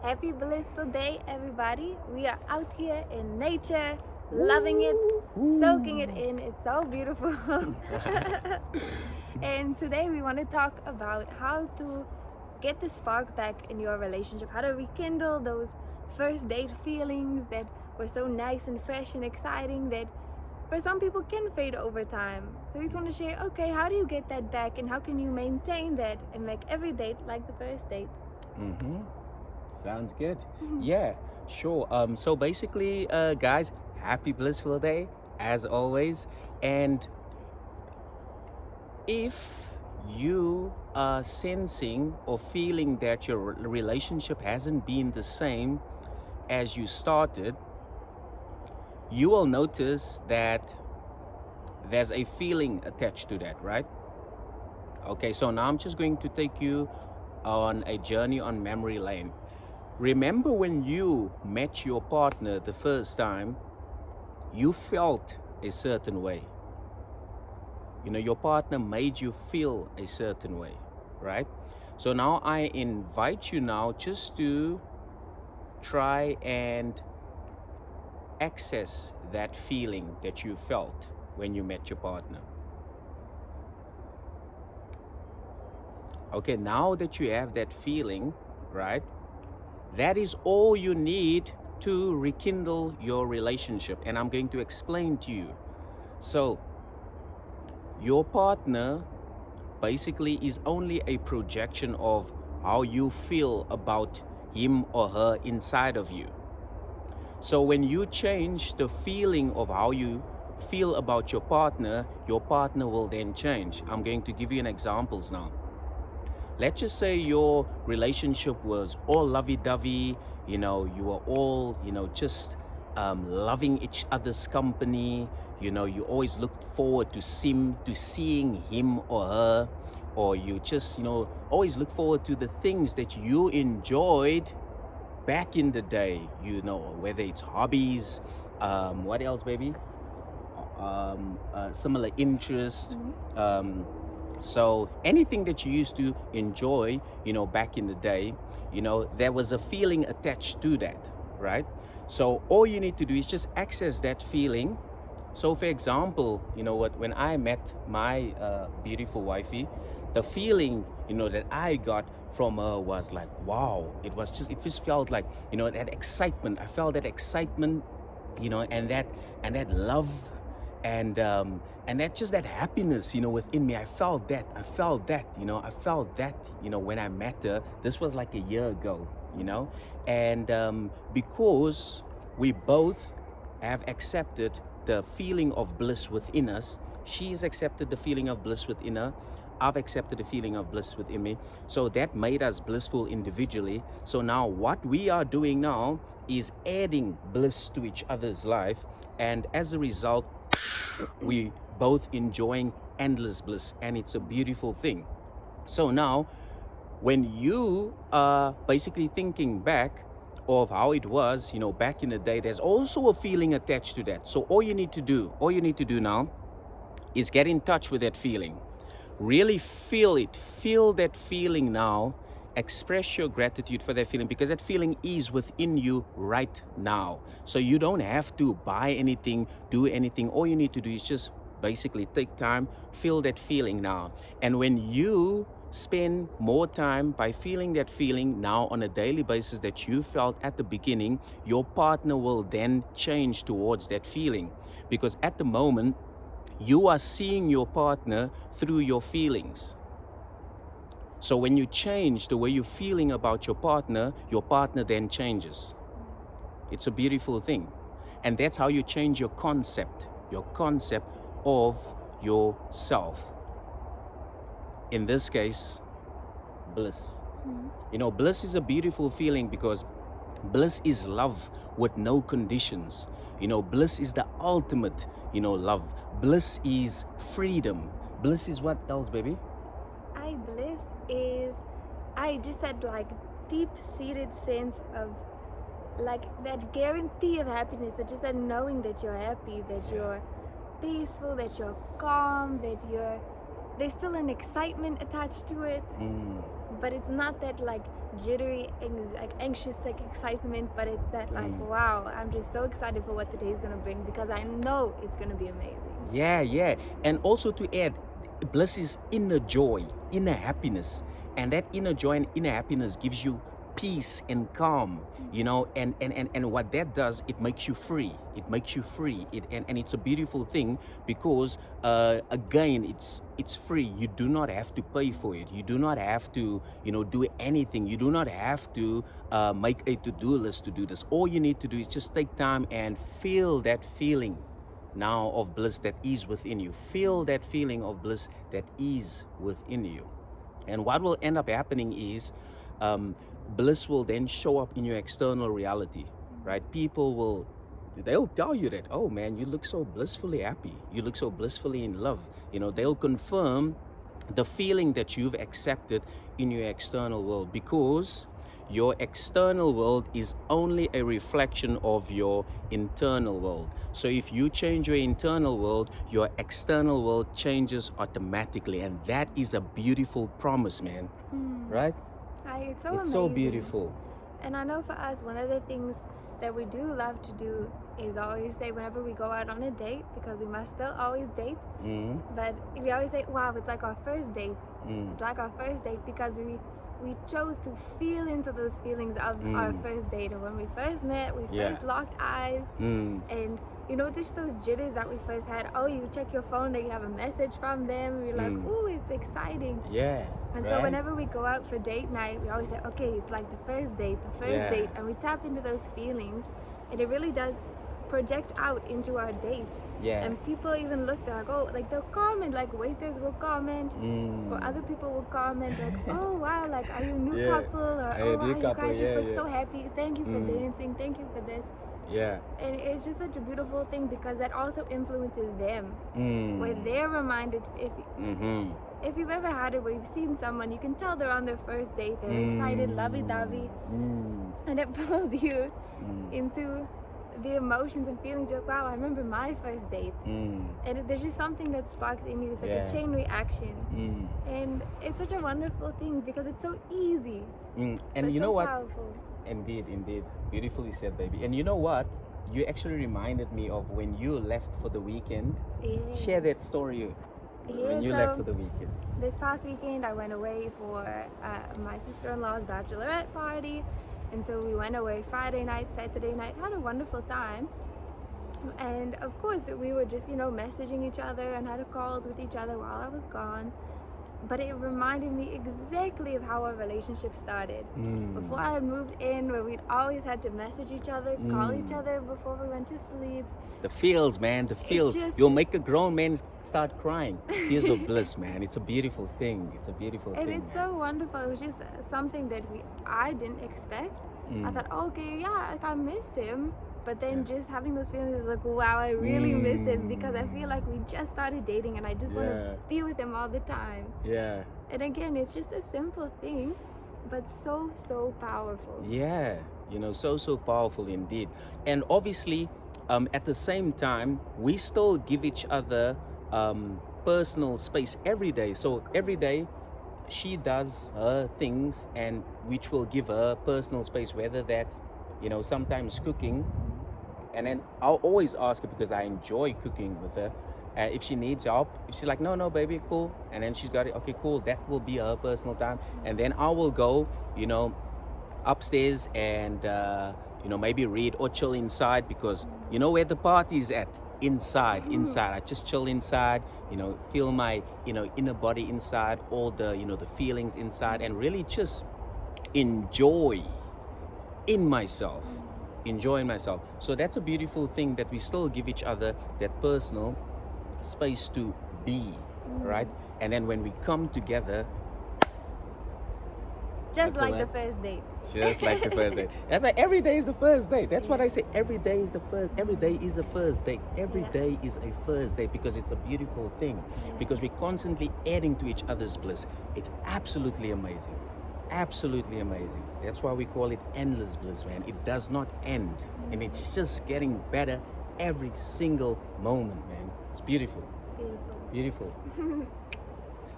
Happy blissful day, everybody. We are out here in nature, loving it, soaking it in. It's so beautiful. And today we want to talk about how to get the spark back in your relationship, how to rekindle those first date feelings that were so nice and fresh and exciting that for some people can fade over time. So we just want to share, okay, how do you get that back and how can you maintain that and make every date like the first date? Sounds good. Yeah, sure. So basically, guys, happy blissful day as always. And if you are sensing or feeling that your relationship hasn't been the same as you started, you will notice that there's a feeling attached to that, right? Okay, so now I'm just going to take you on a journey on memory lane. Remember when you met your partner the first time, you felt a certain way. You know, your partner made you feel a certain way, right? So now I invite you now just to try and access that feeling that you felt when you met your partner. Okay, now that you have that feeling, right? That is all you need to rekindle your relationship. And I'm going to explain to you. So, your partner basically is only a projection of how you feel about him or her inside of you. So when you change the feeling of how you feel about your partner will then change. I'm going to give you an examples now. Let's just say your relationship was all lovey-dovey, you know, you were all, just loving each other's company, you always looked forward to seeing him or her, or you just, always look forward to the things that you enjoyed back in the day, whether it's hobbies, what else, baby? Similar interests, so anything that you used to enjoy, back in the day, there was a feeling attached to that, right? So all you need to do is just access that feeling. So for example, when I met my beautiful wifey, the feeling, that I got from her was like, wow, it just felt like, that excitement. I felt that excitement, and that love, and that just that happiness, within me. I felt that, when I met her. This was like a year ago, and because we both have accepted the feeling of bliss within us. She's accepted the feeling of bliss within her. I've accepted the feeling of bliss within me. So that made us blissful individually. So now what we are doing now is adding bliss to each other's life. And as a result, we both enjoying endless bliss. And it's a beautiful thing. So now, when you are basically thinking back of how it was, back in the day, there's also a feeling attached to that. So all you need to do now is get in touch with that feeling. Really feel it. Feel that feeling now. Express your gratitude for that feeling, because that feeling is within you right now. So you don't have to buy anything, do anything. All you need to do is just basically take time, feel that feeling now. And when you spend more time by feeling that feeling now on a daily basis that you felt at the beginning, your partner will then change towards that feeling. Because at the moment, you are seeing your partner through your feelings. So when you change the way you're feeling about your partner then changes. It's a beautiful thing. And that's how you change your concept of yourself. In this case, bliss. Bliss is a beautiful feeling because bliss is love with no conditions. Bliss is the ultimate, love. Bliss is freedom. Bliss is what else, baby? Bliss is, just that like deep-seated sense of like that guarantee of happiness, that just that knowing that you're happy, that you're peaceful, that you're calm, that there's still an excitement attached to it, but it's not that like jittery, like anxious, like excitement, but it's that like, wow, I'm just so excited for what the day is gonna bring because I know it's gonna be amazing. Yeah. And also to add, bliss is inner joy, inner happiness. And that inner joy and inner happiness gives you peace and calm, you know, and what that does, it makes you free. It makes you free. And it's a beautiful thing because again, it's free. You do not have to pay for it. You do not have to, you know, do anything. You do not have to make a to-do list to do this. All you need to do is just take time and feel that feeling now of bliss that is within you. Feel that feeling of bliss that is within you. And what will end up happening is bliss will then show up in your external reality, right? They'll tell you that, oh man, you look so blissfully happy. You look so blissfully in love. You know, they'll confirm the feeling that you've accepted in your external world, because your external world is only a reflection of your internal world. So if you change your internal world, your external world changes automatically. And that is a beautiful promise, man. Right? It's so It's amazing. so beautiful. And I know for us, one of the things that we do love to do is always say whenever we go out on a date, because we must still always date, but we always say, wow, it's like our first date. It's like our first date because we chose to feel into those feelings of our first date. And when we first met, we first locked eyes, and you know, just those jitters that we first had. Oh, you check your phone and you have a message from them. You're like, ooh, it's exciting. Yeah. And so whenever we go out for date night, we always say, okay, it's like the first date, and we tap into those feelings, and it really does project out into our date. Yeah. And people even look, they're like, oh, like they'll comment, like waiters will comment, or other people will comment, like, oh wow, like, are you a new couple, or oh wow, you guys just look so happy. Thank you for dancing. Thank you for this. Yeah. And it's just such a beautiful thing because that also influences them. Where they're reminded, if you've ever had it where you've seen someone, you can tell they're on their first date, they're excited, lovey-dovey, and it pulls you into the emotions and feelings. You're like, wow, I remember my first date. And there's just something that sparks in you. It's like a chain reaction. And it's such a wonderful thing because it's so easy. And you know what? Powerful. Indeed. Beautifully said, baby. And you know what? You actually reminded me of when you left for the weekend. Share that story when you left for the weekend. This past weekend, I went away for my sister-in-law's bachelorette party. And so we went away Friday night, Saturday night, had a wonderful time. And of course, we were just, you know, messaging each other and had calls with each other while I was gone. But it reminded me exactly of how our relationship started. Before I had moved in, where we'd always had to message each other, call each other before we went to sleep. The feels, man, the feels. You'll make a grown man start crying. Tears of bliss, man. It's a beautiful thing. It's a beautiful thing. And it's so wonderful. It was just something that I didn't expect. I thought, okay, yeah, like I missed him. But then just having those feelings is like, wow, I really miss him because I feel like we just started dating and I just want to be with him all the time. Yeah. And again, it's just a simple thing, but so, so powerful. Yeah, you know, so powerful indeed. And obviously, at the same time, we still give each other personal space every day. So every day, she does her things and which will give her personal space, whether that's, you know, sometimes cooking. And then I'll always ask her, because I enjoy cooking with her, if she needs help. If she's like, no, baby, cool. And then she's got it, okay, cool. That will be her personal time. And then I will go, you know, upstairs and, you know, maybe read or chill inside, because you know where the party's at? Inside. I just chill inside, you know, feel my, you know, inner body inside, all the, you know, the feelings inside, and really just enjoying myself. So that's a beautiful thing, that we still give each other that personal space to be, right? And then when we come together, just like the first date. Just like the first date. That's like every day is the first date. That's what I say. Every day is the first. Every day is a first date. Every day is a first date, because it's a beautiful thing. Because we're constantly adding to each other's bliss. It's absolutely amazing. Absolutely amazing. That's why we call it endless bliss, man. It does not end, and it's just getting better every single moment, man. It's beautiful.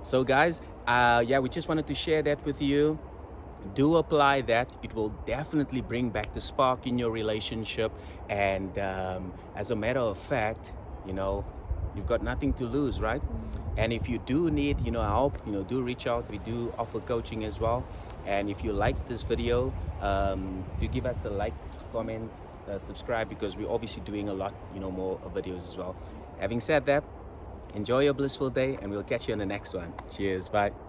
So guys, we just wanted to share that with you. do apply that. It will definitely bring back the spark in your relationship. And as a matter of fact, you know, you've got nothing to lose, right? And if you do need, you know, help, you know, do reach out. We do offer coaching as well. And if you like this video, do give us a like, comment, subscribe, because we're obviously doing a lot, you know, more videos as well. Having said that, enjoy your blissful day, and we'll catch you on the next one. Cheers, bye.